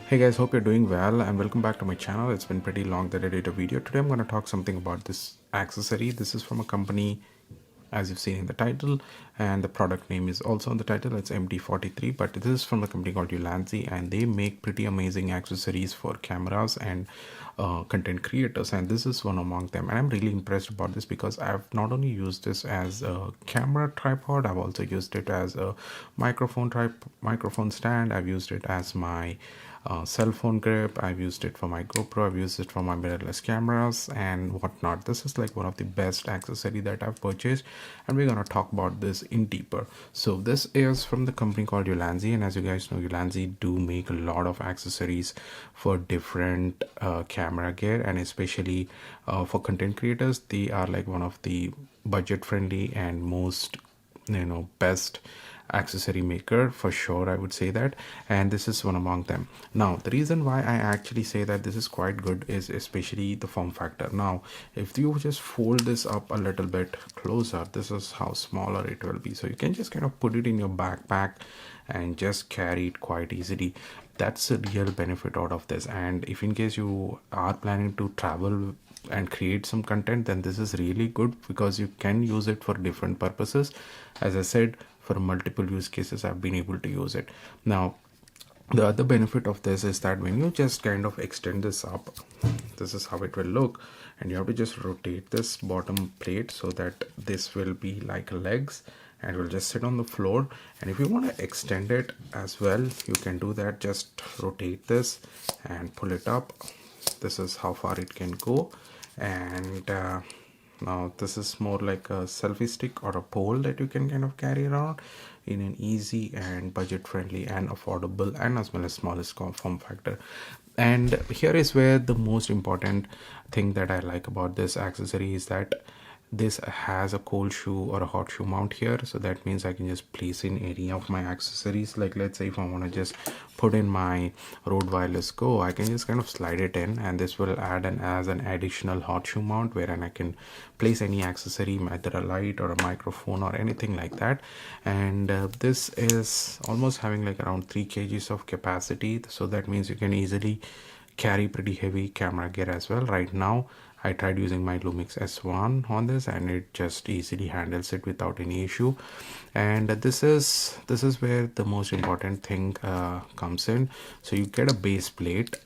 Hey guys, hope you're doing well and welcome back to my channel. It's been pretty long that I did a video. Today I'm going to talk something about this accessory. This is from a company, as you've seen in the title, and the product name is also on the title. It's MT43, but this is from a company called Ulanzi, and they make pretty amazing accessories for cameras and content creators, and this is one among them. And I'm really impressed about this because I've not only used this as a camera tripod, I've also used it as a microphone stand. I've used it as my cell phone grip. I've used it for my Gopro. I've used it for my mirrorless cameras and whatnot. This is like one of the best accessory that I've purchased, and we're gonna talk about this in deeper. So this is from the company called Ulanzi, and as you guys know, Ulanzi do make a lot of accessories for different camera gear, and especially for content creators. They are like one of the budget friendly and most best accessory maker for sure, I would say that, and this is one among them. Now the reason why I actually say that this is quite good is especially the form factor. Now if you just fold this up a little bit closer, this is how smaller it will be, so you can just kind of put it in your backpack and just carry it quite easily. That's a real benefit out of this. And if in case you are planning to travel and create some content, then this is really good because you can use it for different purposes. As I said, for multiple use cases I've been able to use it. Now the other benefit of this is that when you just kind of extend this up, this is how it will look, and you have to just rotate this bottom plate so that this will be like legs and will just sit on the floor. And if you want to extend it as well, you can do that. Just rotate this and pull it up. This is how far it can go. And now this is more like a selfie stick or a pole that you can kind of carry around in an easy and budget friendly and affordable and as well as smallest form factor. And here is where the most important thing that I like about this accessory is that this has a cold shoe or a hot shoe mount here, so that means I can just place in any of my accessories. Like let's say if I want to just put in my Rode Wireless Go, I can just kind of slide it in, and this will add as an additional hot shoe mount wherein I can place any accessory, either a light or a microphone or anything like that. And this is almost having like around 3 kgs of capacity, so that means you can easily carry pretty heavy camera gear as well. Right now I tried using my Lumix S1 on this, and it just easily handles it without any issue. And this is where the most important thing comes in. So you get a base plate,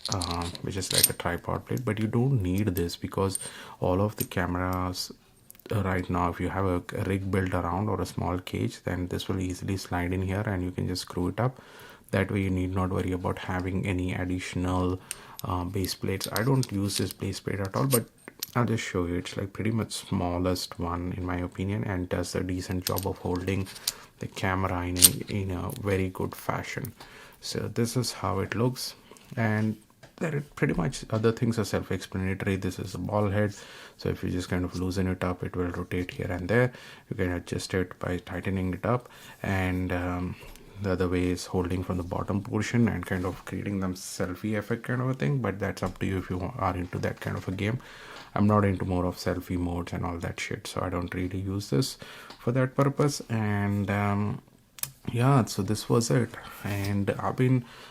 which is like a tripod plate, but you don't need this because all of the cameras right now, if you have a rig built around or a small cage, then this will easily slide in here and you can just screw it up. That way you need not worry about having any additional base plates. I don't use this base plate at all, but I'll just show you. It's like pretty much smallest one in my opinion, and does a decent job of holding the camera in a very good fashion. So this is how it looks, and there pretty much other things are self-explanatory. This is a ball head, so if you just kind of loosen it up, it will rotate here and there. You can adjust it by tightening it up, and the other way is holding from the bottom portion and kind of creating them selfie effect kind of a thing, but that's up to you if you are into that kind of a game. I'm not into more of selfie modes and all that shit, so I don't really use this for that purpose. And yeah, so this was it. And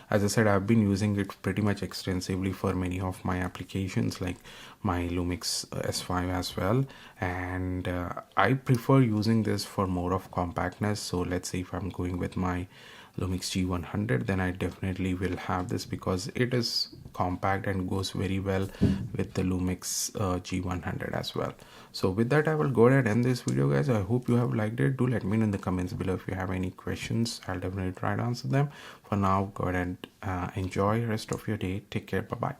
as I said, I've been using it pretty much extensively for many of my applications, like my Lumix S5 as well. And I prefer using this for more of compactness. So let's say if I'm going with my Lumix G100, then I definitely will have this because it is compact and goes very well with the Lumix G100 as well. So with that, I will go ahead and end this video, guys. I hope you have liked it. Do let me know in the comments below if you have any questions. I'll definitely try to answer them. For now, go ahead and enjoy the rest of your day. Take care. Bye bye.